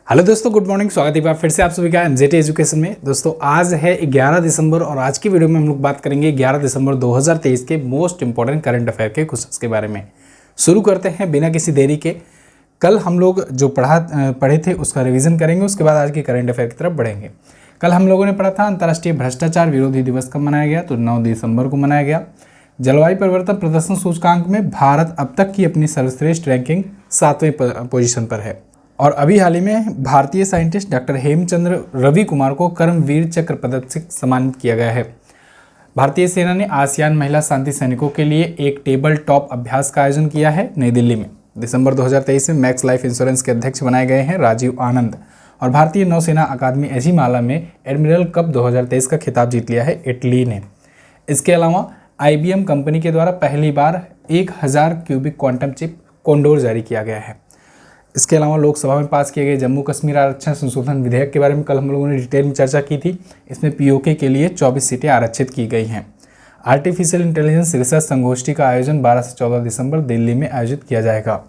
Hello दोस्तों, good morning. स्वागत है एक बार फिर से आप सभी का एमजेटी एजुकेशन में। दोस्तों आज है 11 दिसंबर और आज की वीडियो में हम लोग बात करेंगे 11 दिसंबर 2023 के मोस्ट इंपॉर्टेंट करंट अफेयर के क्वेश्चंस के बारे में। शुरू करते हैं बिना किसी देरी के। कल हम लोग जो पढ़े थे उसका रिवीजन करेंगे, उसके बाद आज के करंट अफेयर की तरफ बढ़ेंगे। कल हम लोगों ने पढ़ा था अंतर्राष्ट्रीय भ्रष्टाचार विरोधी दिवस कब मनाया गया, तो 9 दिसंबर को मनाया गया। जलवायु परिवर्तन प्रदर्शन सूचकांक में भारत अब तक की अपनी सर्वश्रेष्ठ रैंकिंग 7वें पोजीशन पर है। और अभी हाल ही में भारतीय साइंटिस्ट डॉक्टर हेमचंद्र रवि कुमार को कर्मवीर चक्र पदक से सम्मानित किया गया है। भारतीय सेना ने आसियान महिला शांति सैनिकों के लिए एक टेबल टॉप अभ्यास का आयोजन किया है नई दिल्ली में। दिसंबर 2023 में मैक्स लाइफ इंश्योरेंस के अध्यक्ष बनाए गए हैं राजीव आनंद। और भारतीय नौसेना अकादमी एजिमाला में एडमिरल कप 2023 का खिताब जीत लिया है इटली ने। इसके अलावा IBM कंपनी के द्वारा पहली बार 1000 क्यूबिक क्वांटम चिप कोंडोर जारी किया गया है। इसके अलावा लोकसभा में पास किए गए जम्मू कश्मीर आरक्षण संशोधन विधेयक के बारे में कल हम लोगों ने डिटेल में चर्चा की थी। इसमें POK के लिए 24 सीटें आरक्षित की गई हैं। आर्टिफिशियल इंटेलिजेंस रिसर्च संगोष्ठी का आयोजन 12 से 14 दिसंबर दिल्ली में आयोजित किया जाएगा।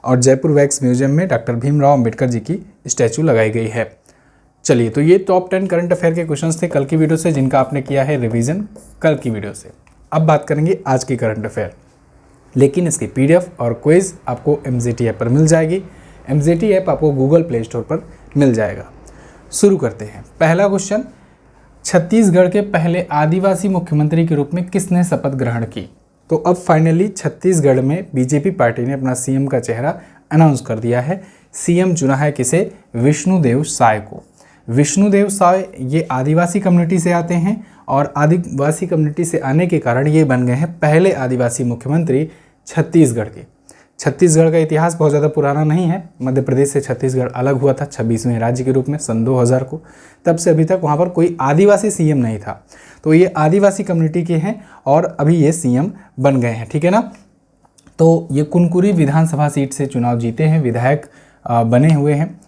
और जयपुर वैक्स म्यूजियम में डॉक्टर भीमराव अम्बेडकर जी की स्टैचू लगाई गई है। चलिए, तो ये टॉप 10 करंट अफेयर के क्वेश्चन थे कल की वीडियो से, जिनका आपने किया है रिविजन कल की वीडियो से। अब बात करेंगे आज की करंट अफेयर, लेकिन इसकी PDF और क्विज आपको MZT ऐप पर मिल जाएगी। MZT ऐप आपको गूगल प्ले स्टोर पर मिल जाएगा। शुरू करते हैं। पहला क्वेश्चन, छत्तीसगढ़ के पहले आदिवासी मुख्यमंत्री के रूप में किसने शपथ ग्रहण की? तो अब फाइनली छत्तीसगढ़ में BJP पार्टी ने अपना CM का चेहरा अनाउंस कर दिया है। CM चुना है किसे? विष्णुदेव साय को। विष्णुदेव साय ये आदिवासी कम्युनिटी से आते हैं और आदिवासी कम्युनिटी से आने के कारण ये बन गए हैं पहले आदिवासी मुख्यमंत्री छत्तीसगढ़ के। छत्तीसगढ़ का इतिहास बहुत ज़्यादा पुराना नहीं है। मध्य प्रदेश से छत्तीसगढ़ अलग हुआ था 26वें राज्य के रूप में सन 2000 को। तब से अभी तक वहाँ पर कोई आदिवासी CM नहीं था। तो ये आदिवासी कम्युनिटी के हैं और अभी ये CM बन गए हैं, ठीक है ना। तो ये कुनकुरी विधानसभा सीट से चुनाव जीते हैं, विधायक बने हुए हैं।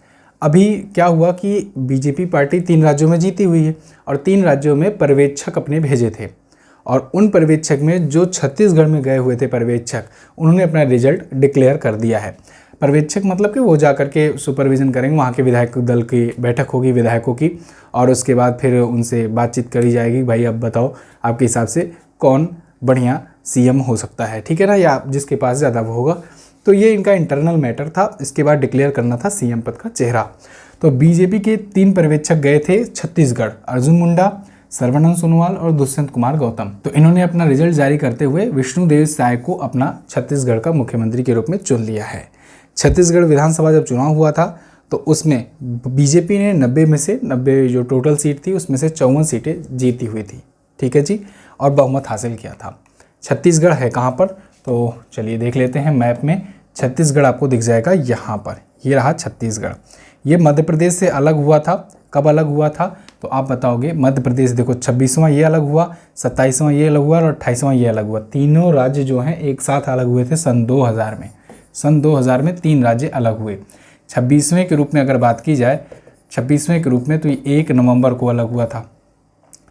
अभी क्या हुआ कि BJP पार्टी 3 राज्यों में जीती हुई है और 3 राज्यों में पर्यवेक्षक अपने भेजे थे। और उन पर्यवेक्षक में जो छत्तीसगढ़ में गए हुए थे पर्यवेक्षक, उन्होंने अपना रिजल्ट डिक्लेयर कर दिया है। पर्यवेक्षक मतलब कि वो जा कर के सुपरविज़न करेंगे, वहाँ के विधायक दल की बैठक होगी विधायकों की, और उसके बाद फिर उनसे बातचीत करी जाएगी, भाई अब बताओ आपके हिसाब से कौन बढ़िया CM हो सकता है, ठीक है ना, या जिसके पास ज़्यादा वो होगा। तो ये इनका इंटरनल मैटर था। इसके बाद डिक्लेयर करना था CM पद का चेहरा। तो BJP के 3 पर्यवेक्षक गए थे छत्तीसगढ़, अर्जुन मुंडा, सर्बानंद सोनोवाल और दुष्यंत कुमार गौतम। तो इन्होंने अपना रिजल्ट जारी करते हुए विष्णुदेव साय को अपना छत्तीसगढ़ का मुख्यमंत्री के रूप में चुन लिया है। छत्तीसगढ़ विधानसभा जब चुनाव हुआ था तो उसमें BJP ने 90 में से 90 जो टोटल सीट थी उसमें से 54 सीटें जीती हुई थी, ठीक है जी, और बहुमत हासिल किया था। छत्तीसगढ़ है कहाँ पर? तो चलिए देख लेते हैं मैप में। छत्तीसगढ़ आपको दिख जाएगा यहाँ पर, ये रहा छत्तीसगढ़। ये मध्य प्रदेश से अलग हुआ था। कब अलग हुआ था? तो आप बताओगे। मध्य प्रदेश देखो 26वां ये अलग हुआ, 27वां ये अलग हुआ और 28वां ये अलग हुआ। तीनों राज्य जो हैं एक साथ अलग हुए थे सन 2000 में। सन 2000 में 3 राज्य अलग हुए। 26वें के रूप में अगर बात की जाए, 26वें के रूप में तो ये 1 नवंबर को अलग हुआ था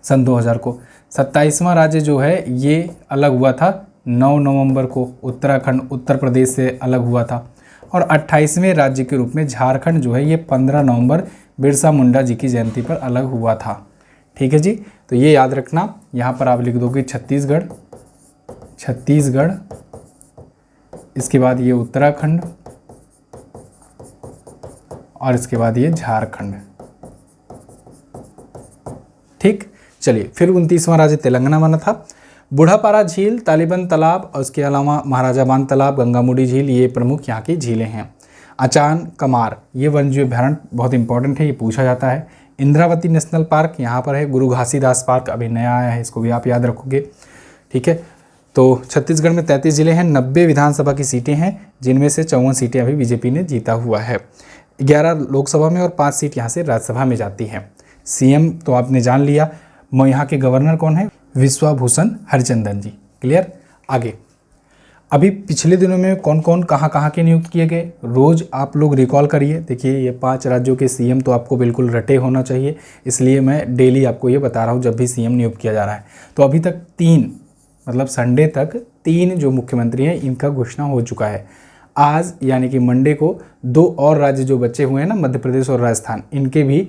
सन 2000 को। 27वां राज्य जो है ये अलग हुआ था 9 नवंबर को। उत्तराखंड उत्तर प्रदेश से अलग हुआ था। और 28वें राज्य के रूप में झारखंड जो है ये 15 नवंबर बिरसा मुंडा जी की जयंती पर अलग हुआ था, ठीक है जी। तो ये याद रखना। यहाँ पर आप लिख दोगे छत्तीसगढ़, इसके बाद ये उत्तराखंड और इसके बाद ये झारखंड, ठीक। चलिए, फिर 29वां राज्य तेलंगाना बना था। बूढ़ापारा झील, तालिबान तालाब और उसके अलावा महाराजा बांध तालाब, गंगामुड़ी झील, ये प्रमुख यहाँ की झीलें हैं। अचान कमार ये वन्यजीव अभयारण्य बहुत इंपॉर्टेंट है, ये पूछा जाता है। इंद्रावती नेशनल पार्क यहाँ पर है। गुरु घासीदास पार्क अभी नया आया है, इसको भी आप याद रखोगे, ठीक है। तो छत्तीसगढ़ में 33 जिले हैं, 90 विधानसभा की सीटें हैं, जिनमें से 54 सीटें अभी BJP ने जीता हुआ है। 11 लोकसभा में और 5 सीट यहाँ से राज्यसभा में जाती हैं। CM तो आपने जान लिया। यहाँ के गवर्नर कौन है? विश्वभूषण हरिचंदन जी, क्लियर। आगे, अभी पिछले दिनों में कौन कौन कहाँ के नियुक्त किए गए, रोज़ आप लोग रिकॉल करिए। देखिए, ये 5 राज्यों के CM तो आपको बिल्कुल रटे होना चाहिए, इसलिए मैं डेली आपको ये बता रहा हूँ जब भी CM नियुक्त किया जा रहा है। तो अभी तक 3 मतलब संडे तक 3 जो मुख्यमंत्री हैं इनका घोषणा हो चुका है। आज यानी कि मंडे को 2 और राज्य जो बचे हुए हैं ना, मध्य प्रदेश और राजस्थान, इनके भी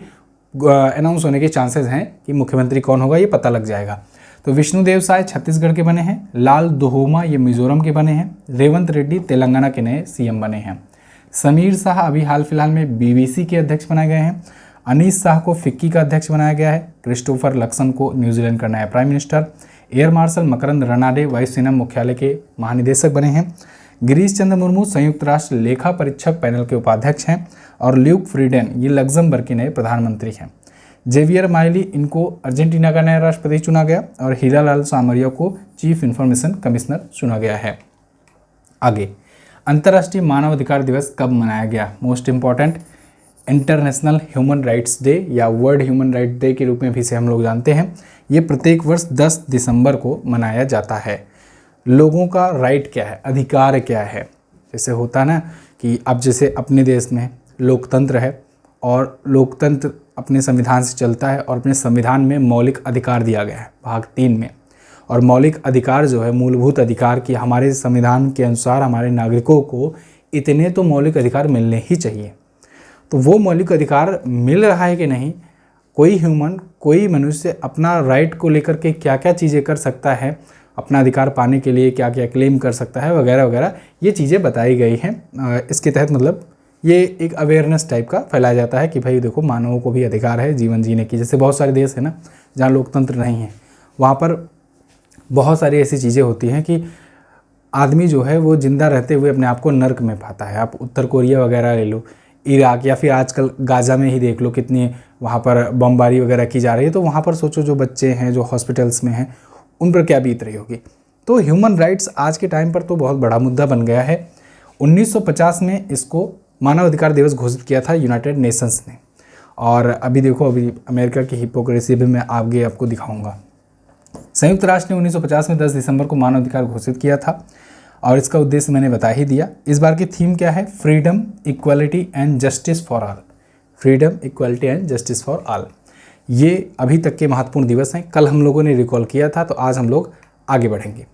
अनाउंस होने के चांसेस हैं कि मुख्यमंत्री कौन होगा ये पता लग जाएगा। तो विष्णुदेव साय छत्तीसगढ़ के बने हैं, लाल दुहोमा ये मिजोरम के बने हैं, रेवंत रेड्डी तेलंगाना के नए सीएम बने हैं, समीर शाह अभी हाल फिलहाल में बीबीसी के अध्यक्ष बनाए गए हैं, अनीस शाह को फिक्की का अध्यक्ष बनाया गया है, क्रिस्टोफर लक्सन को न्यूजीलैंड का नया प्राइम मिनिस्टर, एयर मार्शल मकरंद रनाडे वायुसेना मुख्यालय के महानिदेशक बने हैं, गिरीश चंद्र मुर्मू संयुक्त राष्ट्र लेखा परीक्षक पैनल के उपाध्यक्ष हैं और ल्यूक फ्रीडेन ये लग्जमबर्ग के नए प्रधानमंत्री हैं। जेवियर माइली इनको अर्जेंटीना का नया राष्ट्रपति चुना गया और हीरालाल सामरिया को चीफ इंफॉर्मेशन कमिश्नर चुना गया है। आगे, अंतर्राष्ट्रीय मानवाधिकार दिवस कब मनाया गया? Most important, international human rights day या वर्ल्ड ह्यूमन राइट्स डे के रूप में भी इसे हम लोग जानते हैं। ये प्रत्येक वर्ष 10 दिसंबर को मनाया जाता है। लोगों का राइट क्या है, अधिकार क्या है? जैसे होता ना कि अब जैसे अपने देश में लोकतंत्र है और लोकतंत्र अपने संविधान से चलता है और अपने संविधान में मौलिक अधिकार दिया गया है भाग 3 में। और मौलिक अधिकार जो है मूलभूत अधिकार की हमारे संविधान के अनुसार हमारे नागरिकों को इतने तो मौलिक अधिकार मिलने ही चाहिए। तो वो मौलिक अधिकार मिल रहा है कि नहीं, कोई मनुष्य अपना राइट को लेकर के क्या क्या चीज़ें कर सकता है, अपना अधिकार पाने के लिए क्या क्या क्लेम कर सकता है वगैरह वगैरह, ये चीज़ें बताई गई हैं। इसके तहत मतलब ये एक अवेयरनेस टाइप का फैलाया जाता है कि भाई देखो मानवों को भी अधिकार है जीवन जीने की। जैसे बहुत सारे देश है ना जहाँ लोकतंत्र नहीं है, वहाँ पर बहुत सारी ऐसी चीज़ें होती हैं कि आदमी जो है वो जिंदा रहते हुए अपने आप को नर्क में पाता है। आप उत्तर कोरिया वगैरह ले लो, इराक, या फिर आजकल गाज़ा में ही देख लो कितनी वहाँ पर बमबारी वगैरह की जा रही है। तो वहाँ पर सोचो जो बच्चे हैं जो हॉस्पिटल्स में हैं उन पर क्या बीत रही होगी। तो ह्यूमन राइट्स आज के टाइम पर तो बहुत बड़ा मुद्दा बन गया है। 1950 में इसको मानवाधिकार दिवस घोषित किया था यूनाइटेड नेशंस ने। और अभी देखो, अभी अमेरिका की हिपोक्रेसी भी मैं आगे आपको दिखाऊंगा। संयुक्त राष्ट्र ने 1950 में 10 दिसंबर को मानवाधिकार घोषित किया था और इसका उद्देश्य मैंने बता ही दिया। इस बार की थीम क्या है? Freedom, equality and justice for all. Freedom, equality and justice for all, ये अभी तक के महत्वपूर्ण दिवस हैं। कल हम लोगों ने रिकॉल किया था, तो आज हम लोग आगे बढ़ेंगे।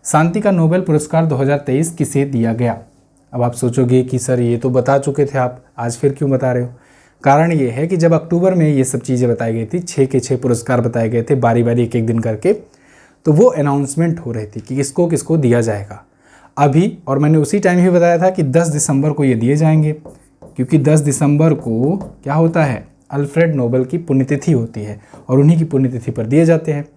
शांति का नोबेल पुरस्कार 2023 किसे दिया गया? अब आप सोचोगे कि सर ये तो बता चुके थे आप, आज फिर क्यों बता रहे हो? कारण ये है कि जब अक्टूबर में ये सब चीज़ें बताई गई थी, 6 के 6 पुरस्कार बताए गए थे बारी बारी एक एक दिन करके, तो वो अनाउंसमेंट हो रही थी कि किसको किसको दिया जाएगा अभी। और मैंने उसी टाइम ही बताया था कि 10 दिसंबर को ये दिए जाएंगे, क्योंकि 10 दिसंबर को क्या होता है? अल्फ्रेड नोबेल की पुण्यतिथि होती है और उन्हीं की पुण्यतिथि पर दिए जाते हैं।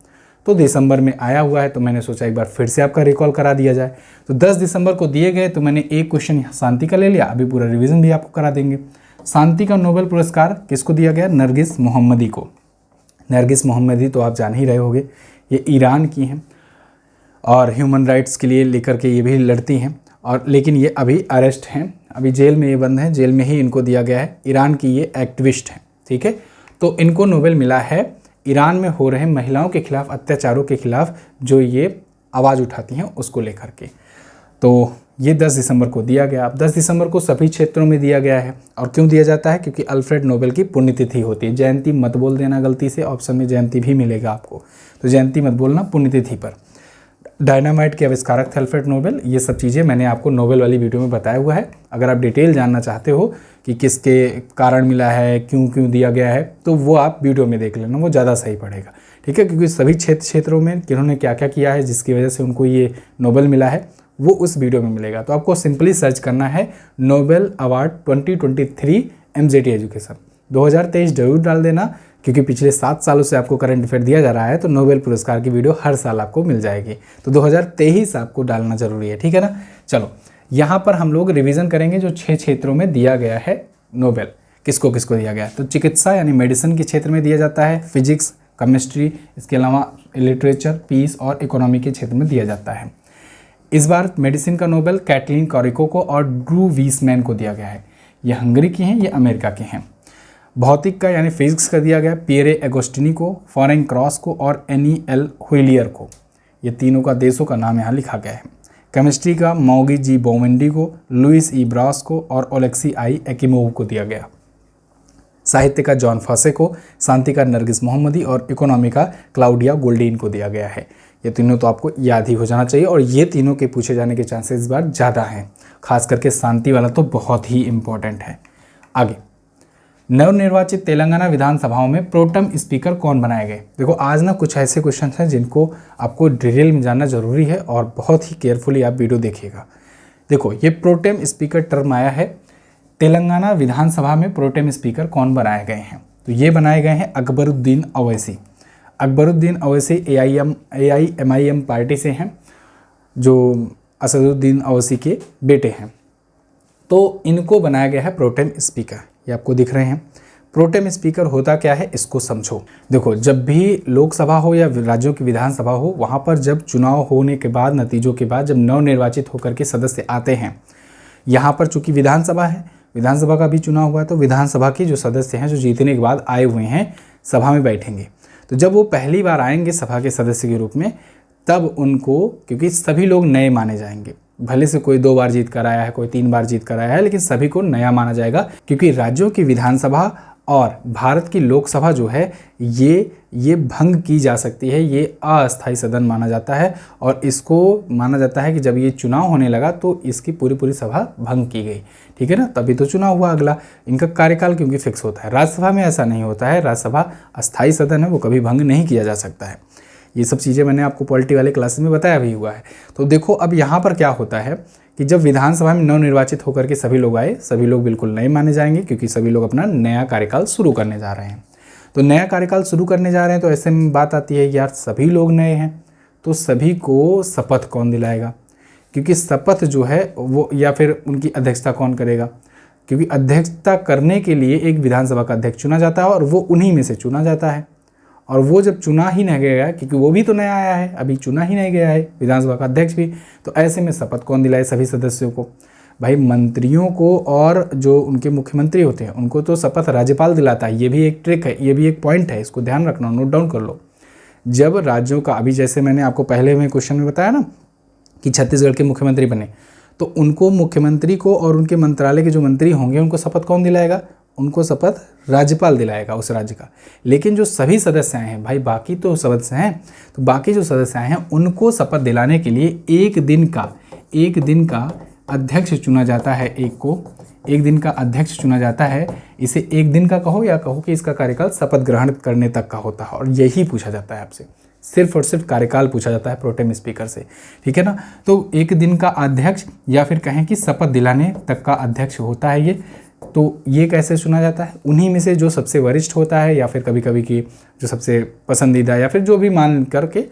तो दिसंबर में आया हुआ है, तो मैंने सोचा एक बार फिर से आपका रिकॉल करा दिया जाए। तो 10 दिसंबर को दिए गए, तो मैंने एक क्वेश्चन शांति का ले लिया, अभी पूरा रिवीजन भी आपको करा देंगे। शांति का नोबेल पुरस्कार किसको दिया गया? नरगिस मोहम्मदी को। नरगिस मोहम्मदी तो आप जान ही रहे होंगे, ये ईरान की हैं और ह्यूमन राइट्स के लिए लेकर के ये भी लड़ती हैं, और लेकिन ये अभी अरेस्ट हैं, अभी जेल में ये बंद हैं, जेल में ही इनको दिया गया है। ईरान की ये एक्टिविस्ट हैं, ठीक है। तो इनको नोबेल मिला है ईरान में हो रहे महिलाओं के खिलाफ अत्याचारों के खिलाफ जो ये आवाज़ उठाती हैं उसको लेकर के। तो ये 10 दिसंबर को दिया गया। अब 10 दिसंबर को सभी क्षेत्रों में दिया गया है। और क्यों दिया जाता है? क्योंकि अल्फ्रेड नोबेल की पुण्यतिथि होती है। जयंती मत बोल देना गलती से, ऑप्शन में जयंती भी मिलेगा आपको, तो जयंती मत बोलना, पुण्यतिथि पर। डायनामाइट के आविष्कारक थे अल्फ्रेड नोबेल। ये सब चीज़ें मैंने आपको नोबेल वाली वीडियो में बताया हुआ है। अगर आप डिटेल जानना चाहते हो कि किसके कारण मिला है, क्यों दिया गया है, तो वो आप वीडियो में देख लेना, वो ज़्यादा सही पड़ेगा, ठीक है। क्योंकि सभी क्षेत्रों में किन्होंने क्या क्या किया है जिसकी वजह से उनको ये नोबेल मिला है, वो उस वीडियो में मिलेगा। तो आपको सिंपली सर्च करना है नोबेल अवार्ड 2023 MZT एजुकेशन। 2023 जरूर डाल देना, क्योंकि पिछले 7 सालों से आपको करंट अफेयर दिया जा रहा है, तो नोबेल पुरस्कार की वीडियो हर साल आपको मिल जाएगी। तो 2023 आपको डालना जरूरी है, ठीक है ना। चलो, यहाँ पर हम लोग रिवीजन करेंगे जो 6 क्षेत्रों में दिया गया है नोबेल, किसको किसको दिया गया है। तो चिकित्सा यानी मेडिसिन के क्षेत्र में दिया जाता है, फिजिक्स, केमिस्ट्री, इसके अलावा लिटरेचर, पीस और इकोनॉमी के क्षेत्र में दिया जाता है। इस बार मेडिसिन का नोबेल कैटलीन कॉरिको को और ड्रू वीसमैन को दिया गया है। ये हंगरी की हैं, ये अमेरिका के हैं। भौतिक का यानी फिजिक्स का दिया गया पियरे एगोस्टिनी को, फॉरेन क्रॉस को और NEL हुइलियर को। ये तीनों का देशों का नाम यहाँ लिखा गया है। केमिस्ट्री का मौगी जी बोवेंडी को, लुइस ई ब्रास को और ओलेक्सी आई एकिमोव को दिया गया। साहित्य का जॉन फॉसे को, शांति का नरगिस मोहम्मदी और इकोनॉमी का क्लाउडिया गोल्डीन को दिया गया है। ये तीनों तो आपको याद ही हो जाना चाहिए और ये तीनों के पूछे जाने के चांसेस इस बार ज़्यादा हैं, खास करके शांति वाला तो बहुत ही इंपॉर्टेंट है। आगे, नवनिर्वाचित तेलंगाना विधानसभाओं में प्रोटम स्पीकर कौन बनाए गए। देखो आज ना कुछ ऐसे क्वेश्चन हैं जिनको आपको डिटेल में जानना जरूरी है और बहुत ही केयरफुली आप वीडियो देखिएगा। देखो ये प्रोटेम स्पीकर टर्म आया है, तेलंगाना विधानसभा में प्रोटेम स्पीकर कौन बनाए गए हैं, तो ये बनाए गए हैं अकबरुद्दीन अवैसी। अकबरुद्दीन अवैसी AIMIM पार्टी से हैं, जो असदुद्दीन अवैसी के बेटे हैं। तो इनको बनाया गया है प्रोटेम स्पीकर, ये आपको दिख रहे हैं। प्रोटेम स्पीकर होता क्या है इसको समझो। देखो जब भी लोकसभा हो या राज्यों की विधानसभा हो, वहाँ पर जब चुनाव होने के बाद, नतीजों के बाद जब नवनिर्वाचित होकर के सदस्य आते हैं, यहाँ पर चूंकि विधानसभा है, विधानसभा का भी चुनाव हुआ है, तो विधानसभा के जो सदस्य हैं जो जीतने के बाद आए हुए हैं सभा में बैठेंगे, तो जब वो पहली बार आएंगे सभा के सदस्य के रूप में, तब उनको, क्योंकि सभी लोग नए माने जाएंगे, भले से कोई 2 बार जीत कर आया है, कोई 3 बार जीत कर आया है, लेकिन सभी को नया माना जाएगा, क्योंकि राज्यों की विधानसभा और भारत की लोकसभा जो है ये भंग की जा सकती है, ये अस्थायी सदन माना जाता है और इसको माना जाता है कि जब ये चुनाव होने लगा तो इसकी पूरी सभा भंग की गई, ठीक है ना, तभी तो चुनाव हुआ अगला। इनका कार्यकाल क्योंकि फिक्स होता है, राज्यसभा में ऐसा नहीं होता है, राज्यसभा अस्थायी सदन है, वो कभी भंग नहीं किया जा सकता है। ये सब चीज़ें मैंने आपको पॉलिटी वाले क्लासेस में बताया भी हुआ है। तो देखो अब यहाँ पर क्या होता है कि जब विधानसभा में नवनिर्वाचित होकर के सभी लोग आए, सभी लोग बिल्कुल नए माने जाएंगे, क्योंकि सभी लोग अपना नया कार्यकाल शुरू करने जा रहे हैं। तो नया कार्यकाल शुरू करने जा रहे हैं, तो ऐसे में बात आती है यार सभी लोग नए हैं, तो सभी को शपथ कौन दिलाएगा, क्योंकि शपथ जो है वो, या फिर उनकी अध्यक्षता कौन करेगा, क्योंकि अध्यक्षता करने के लिए एक विधानसभा का अध्यक्ष चुना जाता है और वो उन्हीं में से चुना जाता है। और वो जब चुना ही नहीं गया, क्योंकि वो भी तो नया आया है, अभी चुना ही नहीं गया है विधानसभा का अध्यक्ष भी, तो ऐसे में शपथ कौन दिलाए सभी सदस्यों को। भाई मंत्रियों को और जो उनके मुख्यमंत्री होते हैं उनको तो शपथ राज्यपाल दिलाता है। ये भी एक ट्रिक है, ये भी एक पॉइंट है, इसको ध्यान रखना, नोट डाउन कर लो। जब राज्यों का, अभी जैसे मैंने आपको पहले में क्वेश्चन में बताया ना कि छत्तीसगढ़ के मुख्यमंत्री बने, तो उनको, मुख्यमंत्री को और उनके मंत्रालय के जो मंत्री होंगे उनको शपथ कौन दिलाएगा, उनको शपथ राज्यपाल दिलाएगा उस राज्य का। लेकिन जो सभी सदस्य आए हैं भाई, बाकी तो सदस्य हैं, तो बाकी जो सदस्य आए हैं उनको शपथ दिलाने के लिए एक दिन का अध्यक्ष चुना जाता है। एक दिन का अध्यक्ष चुना जाता है। इसे एक दिन का कहो या कहो कि इसका कार्यकाल शपथ ग्रहण करने तक का होता है, और यही पूछा जाता है आपसे, सिर्फ और सिर्फ कार्यकाल पूछा जाता है प्रोटेम स्पीकर से, ठीक है ना। तो एक दिन का अध्यक्ष या फिर कहें कि शपथ दिलाने तक का अध्यक्ष होता है ये। तो ये कैसे चुना जाता है, उन्हीं में से जो सबसे वरिष्ठ होता है, या फिर कभी कभी की जो सबसे पसंदीदा, या फिर जो भी मान करके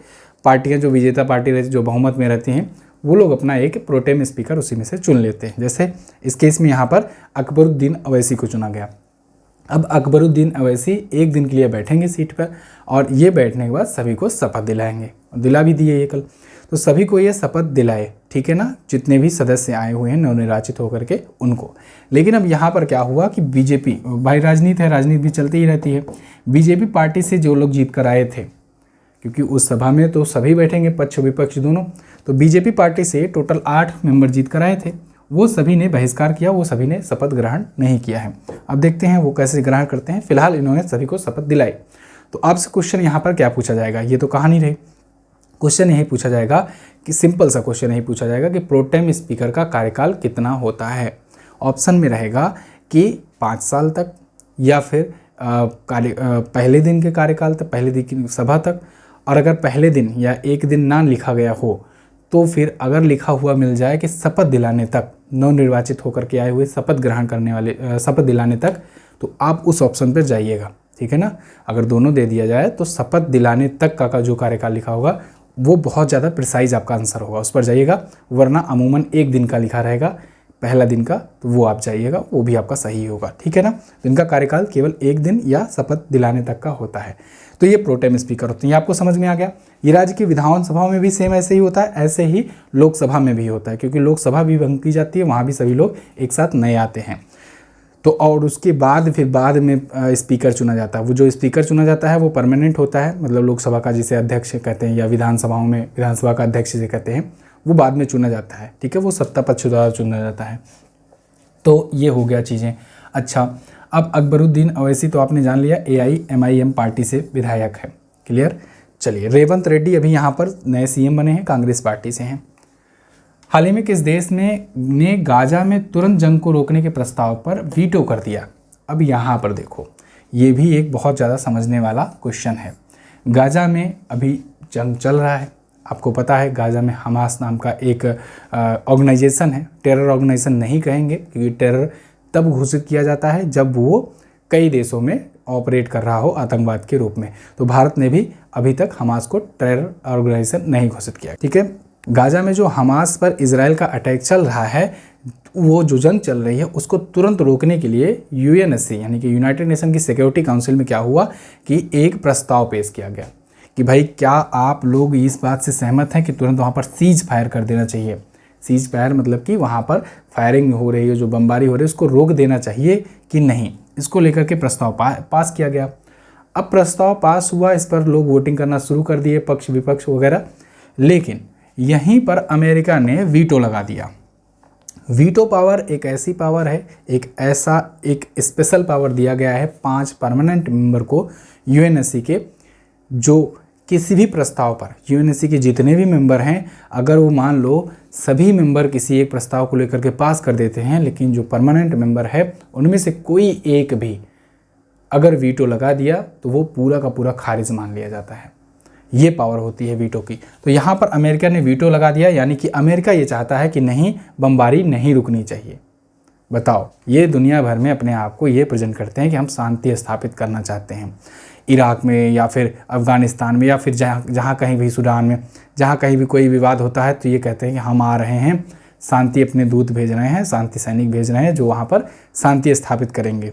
पार्टियां, जो विजेता पार्टी रहती, जो बहुमत में रहती हैं, वो लोग अपना एक प्रोटेम स्पीकर उसी में से चुन लेते हैं। जैसे इस केस में यहाँ पर अकबरुद्दीन अवैसी को चुना गया। अब अकबरुद्दीन अवैसी एक दिन के लिए बैठेंगे सीट पर, और ये बैठने के बाद सभी को शपथ दिलाएंगे, दिला भी दिए ये कल, तो सभी को ये शपथ दिलाए, ठीक है ना, जितने भी सदस्य आए हुए हैं नवनिर्वाचित होकर के उनको। लेकिन अब यहाँ पर क्या हुआ कि बीजेपी, भाई राजनीति है, राजनीति भी चलती ही रहती है, बीजेपी पार्टी से जो लोग जीत कर आए थे, क्योंकि उस सभा में तो सभी बैठेंगे, पक्ष विपक्ष दोनों, तो बीजेपी पार्टी से टोटल 8 मेंबर जीत कर आए थे, वो सभी ने बहिष्कार किया, वो सभी ने शपथ ग्रहण नहीं किया है। अब देखते हैं वो कैसे ग्रहण करते हैं। फिलहाल इन्होंने सभी को शपथ दिलाई। तो आपसे क्वेश्चन यहाँ पर क्या पूछा जाएगा, ये तो कहानी रही। क्वेश्चन यही पूछा जाएगा कि, सिंपल सा क्वेश्चन यही पूछा जाएगा कि प्रोटेम स्पीकर का कार्यकाल कितना होता है। ऑप्शन में रहेगा कि 5 साल तक, या फिर पहले दिन के कार्यकाल तक, पहले दिन की सभा तक, और अगर पहले दिन या एक दिन ना लिखा गया हो तो फिर अगर लिखा हुआ मिल जाए कि शपथ दिलाने तक, नवनिर्वाचित होकर के आए हुए शपथ ग्रहण करने वाले, शपथ दिलाने तक, तो आप उस ऑप्शन पर जाइएगा, ठीक है ना। अगर दोनों दे दिया जाए तो शपथ दिलाने तक का जो कार्यकाल लिखा होगा वो बहुत ज़्यादा प्रिसाइज आपका आंसर होगा, उस पर जाइएगा। वरना अमूमन एक दिन का लिखा रहेगा, पहला दिन का, तो वो आप जाइएगा, वो भी आपका सही होगा, ठीक है ना। तो इनका कार्यकाल केवल एक दिन या शपथ दिलाने तक का होता है। तो ये प्रोटेम स्पीकर होते हैं, ये आपको समझ में आ गया। ये राज्य की विधानसभाओं में भी सेम ऐसे ही होता है, ऐसे ही लोकसभा में भी होता है, क्योंकि लोकसभा भी भंग की जाती है, वहाँ भी सभी लोग एक साथ नए आते हैं। तो और उसके बाद फिर बाद में स्पीकर चुना जाता है। वो जो स्पीकर चुना जाता है वो परमानेंट होता है, मतलब लोकसभा का जिसे अध्यक्ष कहते हैं, या विधानसभाओं में विधानसभा का अध्यक्ष जिसे कहते हैं, वो बाद में चुना जाता है, ठीक है, वो सत्ता पक्ष द्वारा चुना जाता है। तो ये हो गया चीज़ें। अच्छा, अब अकबरुद्दीन अवैसी तो आपने जान लिया AIMIM पार्टी से विधायक है, क्लियर। चलिए, रेवंत रेड्डी अभी यहाँ पर नए सीएम बने हैं, कांग्रेस पार्टी से हैं। हाल ही में किस देश ने गाजा में तुरंत जंग को रोकने के प्रस्ताव पर वीटो कर दिया? अब यहाँ पर देखो, ये भी एक बहुत ज़्यादा समझने वाला क्वेश्चन है। गाजा में अभी जंग चल रहा है, आपको पता है गाजा में हमास नाम का एक ऑर्गेनाइजेशन है। टेरर ऑर्गेनाइजेशन नहीं कहेंगे, क्योंकि टेरर तब घोषित किया जाता है जब वो कई देशों में ऑपरेट कर रहा हो आतंकवाद के रूप में। तो भारत ने भी अभी तक हमास को टेरर ऑर्गेनाइजेशन नहीं घोषित किया। ठीक है, गाजा में जो हमास पर इजराइल का अटैक चल रहा है, वो जो जंग चल रही है, उसको तुरंत रोकने के लिए यूएनएससी यानी कि यूनाइटेड नेशन की सिक्योरिटी काउंसिल में क्या हुआ कि एक प्रस्ताव पेश किया गया कि भाई क्या आप लोग इस बात से सहमत हैं कि तुरंत वहाँ पर सीज फायर कर देना चाहिए। सीज फायर मतलब कि वहाँ पर फायरिंग हो रही है, जो बमबारी हो रही है, उसको रोक देना चाहिए कि नहीं। इसको लेकर के प्रस्ताव पास किया गया। अब प्रस्ताव पास हुआ, इस पर लोग वोटिंग करना शुरू कर दिए, पक्ष विपक्ष वगैरह। लेकिन यहीं पर अमेरिका ने वीटो लगा दिया। वीटो पावर एक ऐसी पावर है, एक स्पेशल पावर दिया गया है 5 परमानेंट मेंबर को यूएनएससी के, जो किसी भी प्रस्ताव पर, यूएनएससी के जितने भी मेंबर हैं, अगर वो मान लो सभी मेंबर किसी एक प्रस्ताव को लेकर के पास कर देते हैं, लेकिन जो परमानेंट मेंबर है उनमें से कोई एक भी अगर वीटो लगा दिया तो वो पूरा का पूरा खारिज मान लिया जाता है। ये पावर होती है वीटो की। तो यहाँ पर अमेरिका ने वीटो लगा दिया, यानी कि अमेरिका ये चाहता है कि नहीं, बमबारी नहीं रुकनी चाहिए। बताओ, ये दुनिया भर में अपने आप को ये प्रेजेंट करते हैं कि हम शांति स्थापित करना चाहते हैं। इराक में या फिर अफ़गानिस्तान में या फिर जहाँ कहीं भी, सूडान में, जहाँ कहीं भी कोई विवाद होता है तो ये कहते हैं कि हम आ रहे हैं, शांति अपने दूत भेज रहे हैं, शांति सैनिक भेज रहे हैं जो वहाँ पर शांति स्थापित करेंगे।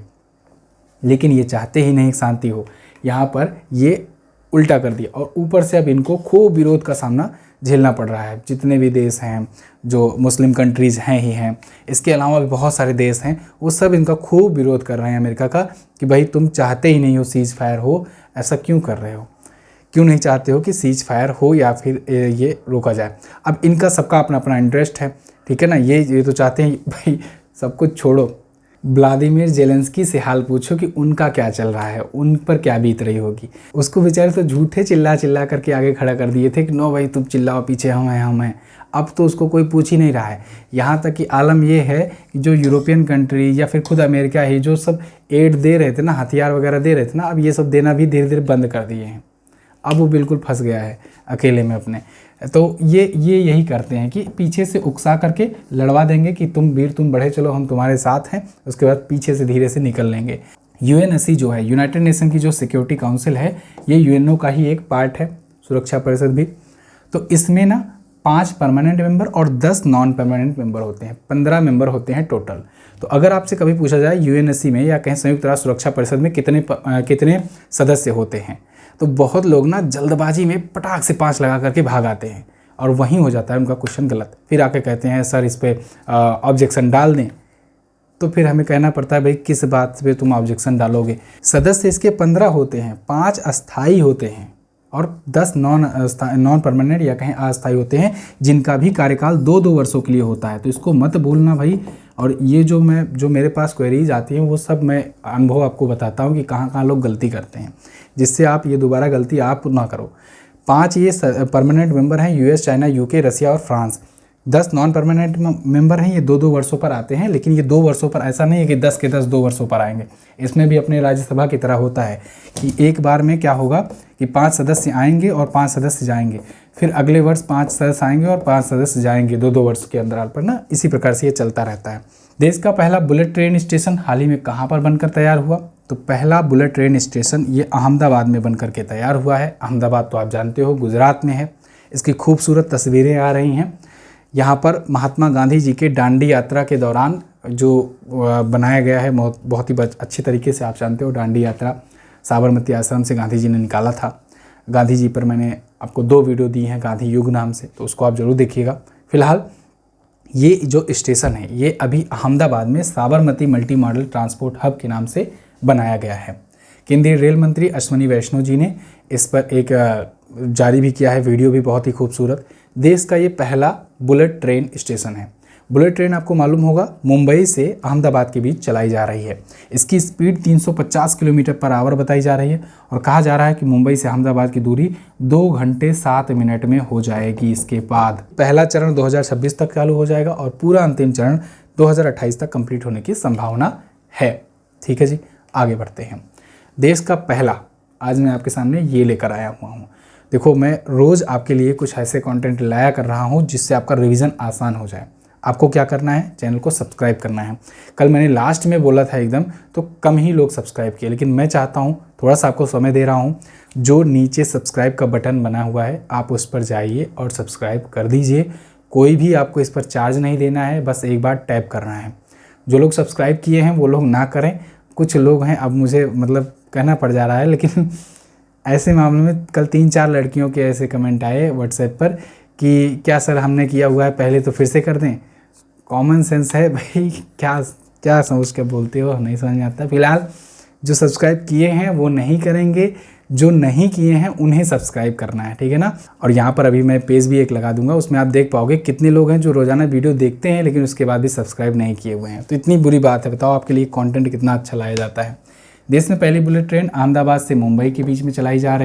लेकिन ये चाहते ही नहीं शांति हो, यहाँ पर ये उल्टा कर दिया। और ऊपर से अब इनको खूब विरोध का सामना झेलना पड़ रहा है। जितने भी देश हैं, जो मुस्लिम कंट्रीज़ हैं ही हैं, इसके अलावा भी बहुत सारे देश हैं, वो सब इनका खूब विरोध कर रहे हैं अमेरिका का कि भाई तुम चाहते ही नहीं हो सीज फायर हो, ऐसा क्यों कर रहे हो, क्यों नहीं चाहते हो कि सीज फायर हो या फिर ये रोका जाए। अब इनका सबका अपना अपना इंटरेस्ट है, ठीक है ना। ये तो चाहते हैं भाई सब कुछ छोड़ो, व्लादिमीर जेलेंस्की से हाल पूछो कि उनका क्या चल रहा है, उन पर क्या बीत रही होगी। उसको बेचारे तो झूठे चिल्ला करके आगे खड़ा कर दिए थे कि नो भाई तुम चिल्लाओ, पीछे हम हैं। अब तो उसको कोई पूछ ही नहीं रहा है। यहाँ तक कि आलम ये है कि जो यूरोपियन कंट्री या फिर खुद अमेरिका ही जो सब एड दे रहे थे ना, हथियार वगैरह दे रहे थे ना, अब ये सब देना भी धीरे धीरे बंद कर दिए हैं। अब वो बिल्कुल फंस गया है अकेले में अपने। तो ये यही करते हैं कि पीछे से उकसा करके लड़वा देंगे कि तुम वीर, तुम बढ़े चलो, हम तुम्हारे साथ हैं। उसके बाद पीछे से धीरे से निकल लेंगे। यूएनएससी जो है, यूनाइटेड नेशन की जो सिक्योरिटी काउंसिल है, ये यूएनओ का ही एक पार्ट है, सुरक्षा परिषद भी। तो इसमें ना 5 परमानेंट मेंबर और 10 नॉन परमानेंट मेंबर होते हैं, 15 मेंबर होते हैं टोटल। तो अगर आपसे कभी पूछा जाए यूएनएससी में या कहीं संयुक्त राष्ट्र सुरक्षा परिषद में कितने सदस्य होते हैं, तो बहुत लोग ना जल्दबाजी में पटाख से 5 लगा करके भाग आते हैं और वहीं हो जाता है उनका क्वेश्चन गलत। फिर आके कहते हैं सर इस पर ऑब्जेक्शन डाल दें। तो फिर हमें कहना पड़ता है भाई किस बात पे तुम ऑब्जेक्शन डालोगे। सदस्य इसके 15 होते हैं, 5 अस्थाई होते हैं और 10 नॉन परमानेंट या कहीं अस्थाई होते हैं, जिनका भी कार्यकाल 2-2 वर्षों के लिए होता है। तो इसको मत भूलना भाई। और ये जो मेरे पास क्वेरीज आती हैं, वो सब मैं अनुभव आपको बताता हूँ कि कहाँ लोग गलती करते हैं, जिससे आप ये दोबारा गलती आप ना करो। 5 ये परमानेंट मेंबर हैं, यूएस, चाइना, यूके, रसिया और फ्रांस। 10 नॉन परमानेंट मेंबर हैं, ये 2-2 वर्षों पर आते हैं। लेकिन ये 2 वर्षों पर ऐसा नहीं है कि 10 के 10 2 वर्षों पर आएंगे। इसमें भी अपने राज्यसभा की तरह होता है कि एक बार में क्या होगा कि 5 सदस्य आएंगे और 5 सदस्य जाएंगे, फिर अगले वर्ष 5 सदस्य आएंगे और 5 सदस्य जाएंगे, 2-2 वर्ष के अंतराल पर ना। इसी प्रकार से ये चलता रहता है। देश का पहला बुलेट ट्रेन स्टेशन हाल ही में कहाँ पर बनकर तैयार हुआ? तो पहला बुलेट ट्रेन स्टेशन ये अहमदाबाद में बनकर के तैयार हुआ है। अहमदाबाद तो आप जानते हो गुजरात में है। इसकी खूबसूरत तस्वीरें आ रही हैं। यहाँ पर महात्मा गांधी जी के दांडी यात्रा के दौरान जो बनाया गया है, बहुत ही अच्छी तरीके से, आप जानते हो दांडी यात्रा साबरमती आश्रम से गांधी जी ने निकाला था। गांधी जी पर मैंने आपको 2 वीडियो दी हैं गांधी युग नाम से, तो उसको आप ज़रूर देखिएगा। फिलहाल ये जो स्टेशन है ये अभी अहमदाबाद में Sabarmati multi modal transport hub के नाम से बनाया गया है। केंद्रीय रेल मंत्री अश्विनी वैष्णव जी ने इस पर एक जारी भी किया है वीडियो, भी बहुत ही खूबसूरत। देश का ये पहला बुलेट ट्रेन स्टेशन है। बुलेट ट्रेन आपको मालूम होगा मुंबई से अहमदाबाद के बीच चलाई जा रही है। इसकी स्पीड 350 किलोमीटर पर आवर बताई जा रही है और कहा जा रहा है कि मुंबई से अहमदाबाद की दूरी 2 घंटे 7 मिनट में हो जाएगी। इसके बाद पहला चरण 2026 तक चालू हो जाएगा और पूरा अंतिम चरण 2028 तक कंप्लीट होने की संभावना है। ठीक है जी, आगे बढ़ते हैं। देश का पहला, आज मैं आपके सामने ये लेकर आया हुआ हूँ। देखो, मैं रोज़ आपके लिए कुछ ऐसे कंटेंट लाया कर रहा हूँ जिससे आपका रिवीजन आसान हो जाए। आपको क्या करना है, चैनल को सब्सक्राइब करना है। कल मैंने लास्ट में बोला था एकदम, तो कम ही लोग सब्सक्राइब किए, लेकिन मैं चाहता हूँ, थोड़ा सा आपको समय दे रहा हूँ, जो नीचे सब्सक्राइब का बटन बना हुआ है आप उस पर जाइए और सब्सक्राइब कर दीजिए। कोई भी आपको इस पर चार्ज नहीं देना है, बस एक बार टैप करना है। जो लोग सब्सक्राइब किए हैं वो लोग ना करें, कुछ लोग हैं, अब मुझे मतलब कहना पड़ जा रहा है, लेकिन ऐसे मामलों में कल 3-4 लड़कियों के ऐसे कमेंट आए व्हाट्सएप पर कि क्या सर हमने किया हुआ है पहले तो फिर से कर दें। कॉमन सेंस है भाई, क्या समझ के बोलते हो, नहीं समझ में आता। फिलहाल जो सब्सक्राइब किए हैं वो नहीं करेंगे, जो नहीं किए हैं उन्हें सब्सक्राइब करना है, ठीक है ना। और यहाँ पर अभी मैं पेज भी एक लगा दूंगा, उसमें आप देख पाओगे कितने लोग हैं जो रोजाना वीडियो देखते हैं लेकिन उसके बाद भी सब्सक्राइब नहीं किए हुए हैं। तो इतनी बुरी बात है, बताओ आपके लिए कंटेंट कितना अच्छा लाया जाता है। देश में पहली बुलेट ट्रेन अहमदाबाद से मुंबई के बीच में चलाई जा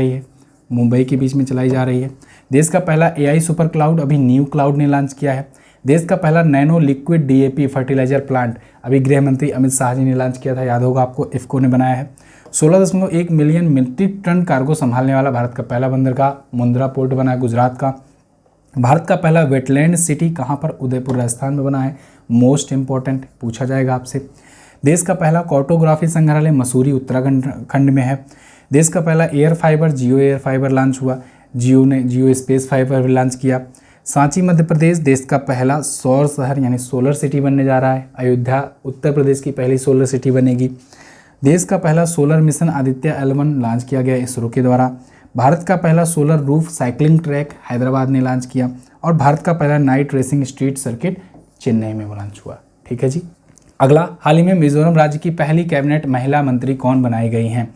रही है। देश का पहला AI सुपर क्लाउड अभी न्यू क्लाउड ने लॉन्च किया है। देश का पहला nano liquid DAP fertiliser plant अभी गृह मंत्री अमित शाह जी ने लॉन्च किया था, याद होगा आपको, इफ्को ने बनाया है। 16.1 मिलियन मीट्रिक टन कार्गो संभालने वाला भारत का पहला बंदरगाह मुंद्रा पोर्ट बना है गुजरात का। भारत का पहला वेटलैंड सिटी कहाँ पर, उदयपुर राजस्थान में बना है, मोस्ट इंपॉर्टेंट पूछा जाएगा आपसे। देश का पहला कार्टोग्राफी संग्रहालय मसूरी उत्तराखंड में है। देश का पहला एयर फाइबर जियो एयर फाइबर लॉन्च हुआ, जियो ने जियो स्पेस फाइबर भी लॉन्च किया। सांची मध्य प्रदेश देश का पहला सौर शहर यानी सोलर सिटी बनने जा रहा है। अयोध्या उत्तर प्रदेश की पहली सोलर सिटी बनेगी। देश का पहला solar mission Aditya L1 launch किया गया इसरो के द्वारा। भारत का पहला solar roof cycling track Hyderabad ने लॉन्च किया और भारत का पहला night racing street circuit Chennai में लॉन्च हुआ। ठीक है जी। अगला, हाल ही में मिजोरम राज्य की पहली कैबिनेट महिला मंत्री कौन बनाई गई हैं?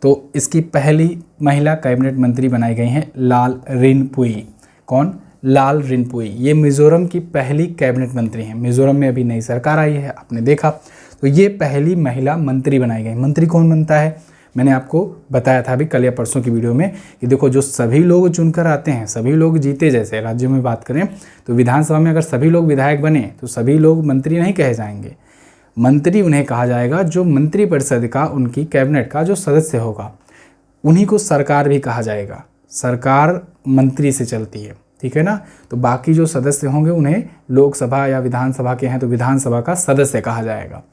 तो इसकी पहली महिला कैबिनेट मंत्री बनाई गई हैं लाल रिनपुई। कौन? लाल रिनपुई। ये मिजोरम की पहली कैबिनेट मंत्री हैं। मिजोरम में अभी नई सरकार आई है, आपने देखा, तो ये पहली महिला मंत्री बनाई गई। मंत्री कौन बनता है? मैंने आपको बताया था अभी कल या परसों की वीडियो में कि देखो, जो सभी लोग चुनकर आते हैं, सभी लोग जीते, जैसे राज्यों में बात करें तो विधानसभा में अगर सभी लोग विधायक बने तो सभी लोग मंत्री नहीं कहे जाएंगे। मंत्री उन्हें कहा जाएगा जो मंत्री परिषद का, उनकी कैबिनेट का जो सदस्य होगा, उन्हीं को सरकार भी कहा जाएगा। सरकार मंत्री से चलती है, ठीक है ना। तो बाकी जो सदस्य होंगे उन्हें लोकसभा या विधानसभा के हैं तो विधानसभा का सदस्य कहा जाएगा।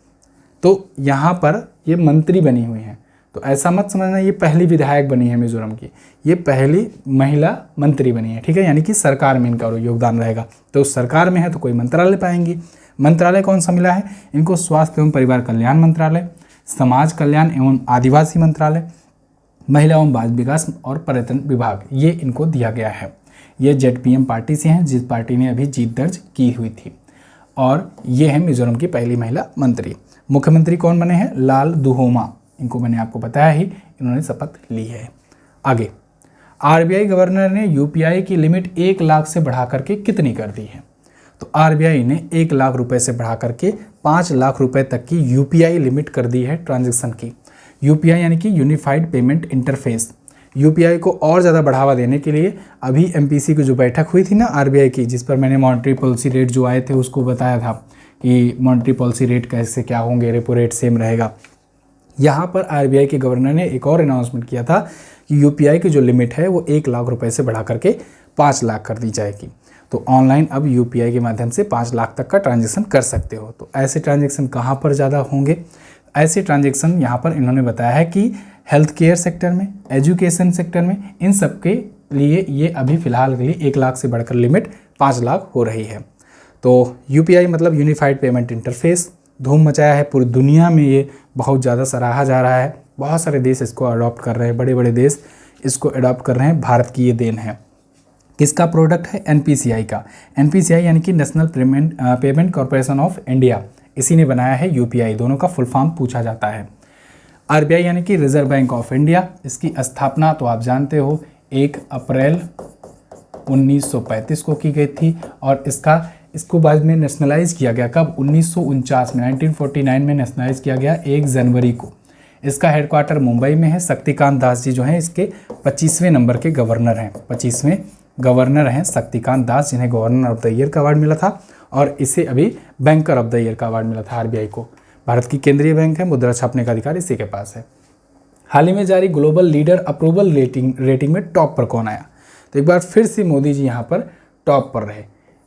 तो यहाँ पर ये मंत्री बनी हुई हैं, तो ऐसा मत समझना ये पहली विधायक बनी है मिजोरम की, ये पहली महिला मंत्री बनी है, ठीक है। यानी कि सरकार में इनका योगदान रहेगा। तो सरकार में है तो कोई मंत्रालय पाएंगी। मंत्रालय कौन सा मिला है इनको? स्वास्थ्य एवं परिवार कल्याण मंत्रालय, समाज कल्याण एवं आदिवासी मंत्रालय, महिला एवं बाल विकास और पर्यटन विभाग, ये इनको दिया गया है। ये ZPM पार्टी से हैं, जिस पार्टी ने अभी जीत दर्ज की हुई थी, और ये है मिजोरम की पहली महिला मंत्री। मुख्यमंत्री कौन बने हैं? लाल दुहोमा। इनको मैंने आपको बताया ही, इन्होंने शपथ ली है। आगे, RBI गवर्नर ने UPI की लिमिट 1 लाख से बढ़ा करके कितनी कर दी है? तो RBI ने 1 लाख रुपए से बढ़ा करके 5 लाख रुपए तक की UPI लिमिट कर दी है ट्रांजैक्शन की। UPI यानी कि यूनिफाइड पेमेंट इंटरफेस। UPI को और ज़्यादा बढ़ावा देने के लिए अभी MPC की जो बैठक हुई थी ना RBI की, जिस पर मैंने मॉनेटरी पॉलिसी रेट जो आए थे उसको बताया था कि मॉनेटरी पॉलिसी रेट कैसे क्या होंगे, रेपो रेट सेम रहेगा। यहाँ पर RBI के गवर्नर ने एक और अनाउंसमेंट किया था कि UPI की जो लिमिट है वो 1 लाख रुपए से बढ़ा करके 5 लाख कर दी जाएगी। तो ऑनलाइन अब UPI के माध्यम से 5 लाख तक का ट्रांजैक्शन कर सकते हो। तो ऐसे ट्रांजैक्शन कहाँ पर ज़्यादा होंगे? ऐसे ट्रांजैक्शन यहाँ पर इन्होंने बताया है कि हेल्थ केयर सेक्टर में, एजुकेशन सेक्टर में, इन सब के लिए ये अभी फ़िलहाल के लिए 1 लाख से बढ़कर लिमिट 5 लाख हो रही है। तो UPI मतलब यूनिफाइड पेमेंट इंटरफेस धूम मचाया है पूरी दुनिया में, ये बहुत ज़्यादा सराहा जा रहा है। बहुत सारे देश इसको अडॉप्ट कर रहे हैं, बड़े बड़े देश इसको अडॉप्ट कर रहे हैं, भारत की ये देन है। किसका प्रोडक्ट है? NPCI का। NPCI यानी कि national payment corporation of India, इसी ने बनाया है UPI। दोनों का फुल फॉर्म पूछा जाता है। RBI यानी कि रिजर्व बैंक ऑफ इंडिया, इसकी स्थापना तो आप जानते हो 1 अप्रैल 1935 को की गई थी और इसका इसको बाद में नेशनलाइज किया गया। कब? 1949 में, 1949 में नेशनलाइज किया गया 1 जनवरी को। इसका हेडक्वार्टर मुंबई में है। शक्तिकांत दास जी जो हैं इसके 25वें नंबर के गवर्नर हैं। 25वें गवर्नर हैं शक्तिकांत दास, जिन्हें गवर्नर ऑफ द ईयर का अवार्ड मिला था और इसे अभी बैंकर ऑफ द ईयर का अवार्ड मिला था आरबीआई को। भारत की केंद्रीय बैंक है, मुद्रा छापने का अधिकार इसी के पास है। हाल ही में जारी ग्लोबल लीडर अप्रूवल रेटिंग में टॉप पर कौन आया? तो एक बार फिर से मोदी जी यहाँ पर टॉप पर रहे।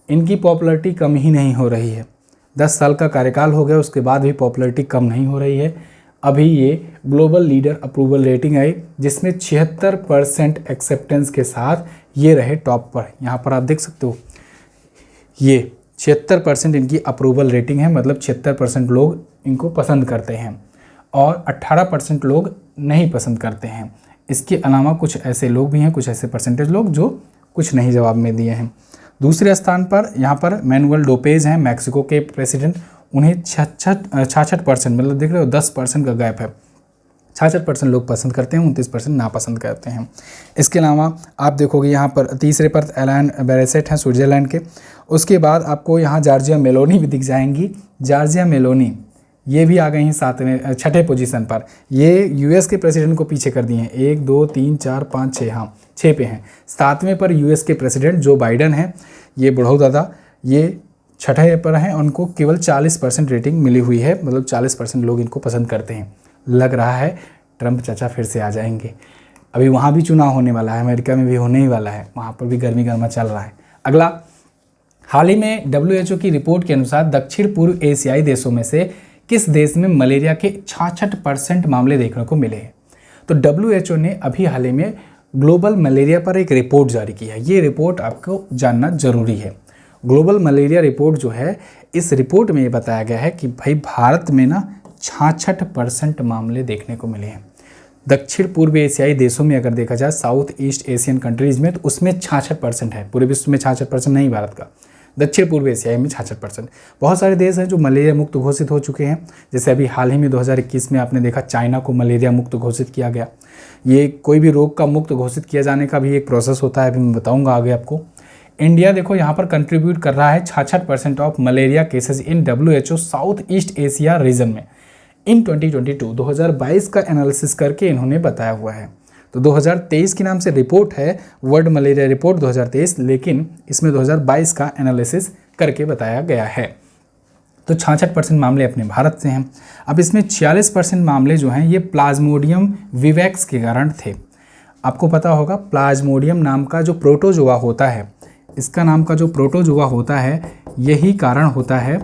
इनकी पॉपुलैरिटी कम ही नहीं हो रही है। 10 साल का कार्यकाल हो गया, उसके बाद भी पॉपुलैरिटी कम नहीं हो रही है। अभी ये ग्लोबल लीडर अप्रूवल रेटिंग आई, जिसमें 76% एक्सेप्टेंस के साथ ये रहे टॉप पर। यहाँ पर आप देख सकते हो, ये 76% इनकी अप्रूवल रेटिंग है, मतलब 76% लोग इनको पसंद करते हैं और 18% लोग नहीं पसंद करते हैं। इसके अलावा कुछ ऐसे लोग भी हैं, कुछ ऐसे परसेंटेज लोग जो कुछ नहीं जवाब में दिए हैं। दूसरे स्थान पर यहाँ पर मैनुअल लोपेज हैं, मैक्सिको के प्रेसिडेंट। उन्हें 66% मतलब देख रहे हो 10% का गैप है। 66% लोग पसंद करते हैं, 29% नापसंद करते हैं। इसके अलावा आप देखोगे यहाँ पर तीसरे पर एलान बेरेसेट हैं स्विट्जरलैंड के। उसके बाद आपको यहाँ जॉर्जिया मेलोनी भी दिख जाएंगी। जॉर्जिया मेलोनी ये भी आ गई हैं 6ठे पोजीशन पर। ये यूएस के प्रेसिडेंट को पीछे कर दिए हैं। 1 2 3 4 5 6, हाँ 6 पे हैं। 7वें पर यूएस के प्रेसिडेंट जो बाइडन हैं, ये बुढ़ऊ दादा, ये 6ठे पर हैं। उनको केवल 40% रेटिंग मिली हुई है, मतलब 40% लोग इनको पसंद करते हैं। लग रहा है ट्रंप चाचा फिर से आ जाएंगे। अभी वहाँ भी चुनाव होने वाला है, अमेरिका में भी होने ही वाला है, वहाँ पर भी गर्मी गर्मा चल रहा है। अगला, हाल ही में WHO की रिपोर्ट के अनुसार दक्षिण पूर्व एशियाई देशों में से किस देश में मलेरिया के 66% मामले देखने को मिले हैं? तो WHO ने अभी हाल ही में ग्लोबल मलेरिया पर एक रिपोर्ट जारी की है। ये रिपोर्ट आपको जानना जरूरी है। ग्लोबल मलेरिया रिपोर्ट जो है, इस रिपोर्ट में ये बताया गया है कि भाई भारत में ना 66% मामले देखने को मिले हैं। दक्षिण पूर्व एशियाई देशों में अगर देखा जाए, साउथ ईस्ट एशियन कंट्रीज़ में, तो उसमें 66% है। पूरे विश्व में 66% नहीं भारत का, दक्षिण पूर्व एशियाई में 66%। बहुत सारे देश हैं जो मलेरिया मुक्त घोषित हो चुके हैं। जैसे अभी हाल ही में 2021 में आपने देखा चाइना को मलेरिया मुक्त घोषित किया गया। ये कोई भी रोग का मुक्त घोषित किया जाने का भी एक प्रोसेस होता है, अभी मैं बताऊँगा आगे आपको। इंडिया देखो यहाँ पर कंट्रीब्यूट कर रहा है 66% of malaria cases in WHO south east Asia region में इन 2022 का एनालिसिस करके इन्होंने बताया हुआ है। तो 2023 के नाम से रिपोर्ट है, वर्ल्ड मलेरिया रिपोर्ट 2023, लेकिन इसमें 2022 का एनालिसिस करके बताया गया है। तो 66% मामले अपने भारत से हैं। अब इसमें 46% मामले जो हैं ये प्लाज्मोडियम विवैक्स के कारण थे। आपको पता होगा प्लाज्मोडियम नाम का जो प्रोटोजोआ होता है, इसका नाम का जो प्रोटोजोआ होता है, यही कारण होता है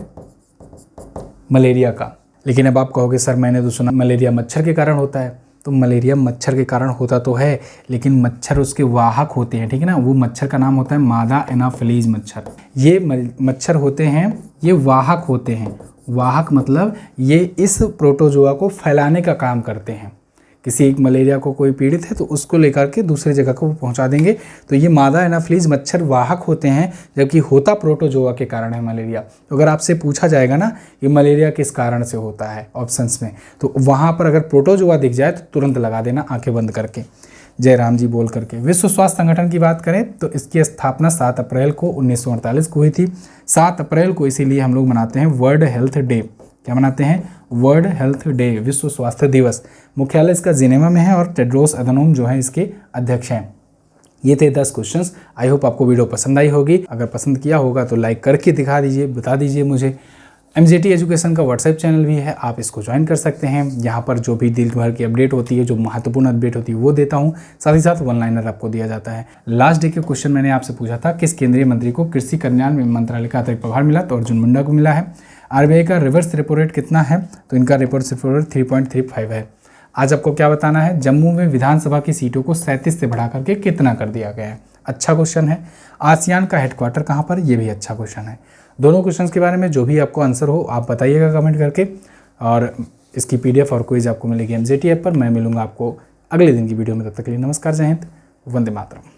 मलेरिया का। लेकिन अब आप कहोगे सर मैंने तो सुना मलेरिया मच्छर के कारण होता है। तो मलेरिया मच्छर के कारण होता तो है, लेकिन मच्छर उसके वाहक होते हैं, ठीक है ना। वो मच्छर का नाम होता है मादा एनाफिलीज मच्छर। ये मच्छर होते हैं, ये वाहक होते हैं। वाहक मतलब ये इस प्रोटोजोआ को फैलाने का काम करते हैं। किसी एक मलेरिया को कोई पीड़ित है तो उसको लेकर के दूसरी जगह को पहुंचा देंगे। तो ये मादा एनाफिलीज मच्छर वाहक होते हैं, जबकि होता प्रोटोजोआ के कारण है मलेरिया। तो अगर आपसे पूछा जाएगा ना कि मलेरिया किस कारण से होता है ऑप्शंस में, तो वहाँ पर अगर प्रोटोजोआ दिख जाए तो तुरंत लगा देना आंखें बंद करके, जय राम जी बोल करके। विश्व स्वास्थ्य संगठन की बात करें तो इसकी स्थापना 7 अप्रैल को 1948 को हुई थी। 7 अप्रैल को इसीलिए हम लोग मनाते हैं वर्ल्ड हेल्थ डे। क्या मनाते हैं? वर्ल्ड हेल्थ डे, विश्व स्वास्थ्य दिवस। मुख्यालय इसका जिनेवा में है और टेड्रोस अदनोम जो है इसके अध्यक्ष हैं। ये थे 10 क्वेश्चंस। आई होप आपको वीडियो पसंद आई होगी। अगर पसंद किया होगा तो लाइक करके दिखा दीजिए, बता दीजिए मुझे। MJT एजुकेशन का व्हाट्सएप चैनल भी है, आप इसको ज्वाइन कर सकते हैं। यहाँ पर जो भी दिन भर की अपडेट होती है, जो महत्वपूर्ण अपडेट होती है वो देता हूँ। साथ ही साथ वन लाइनर आपको दिया जाता है। लास्ट डे के क्वेश्चन मैंने आपसे पूछा था किस केंद्रीय मंत्री को कृषि कल्याण मंत्रालय का अतिरिक्त प्रभार मिला, तो अर्जुन मुंडा को मिला है। RBI का रिवर्स रेपो रेट कितना है, तो इनका रिवर्स रेपो रेट 3.35 है। आज आपको क्या बताना है, जम्मू में विधानसभा की सीटों को 37 से बढ़ा करके कितना कर दिया गया है। अच्छा क्वेश्चन है। आसियान का हेडक्वार्टर कहाँ पर, ये भी अच्छा क्वेश्चन है। दोनों क्वेश्चंस के बारे में जो भी आपको आंसर हो आप बताइएगा कमेंट करके, और इसकी PDF और क्विज आपको मिलेगी MJT ऐप पर। मैं मिलूंगा आपको अगले दिन की वीडियो में, तब तक के लिए नमस्कार, जय हिंद, वंदे मातरम।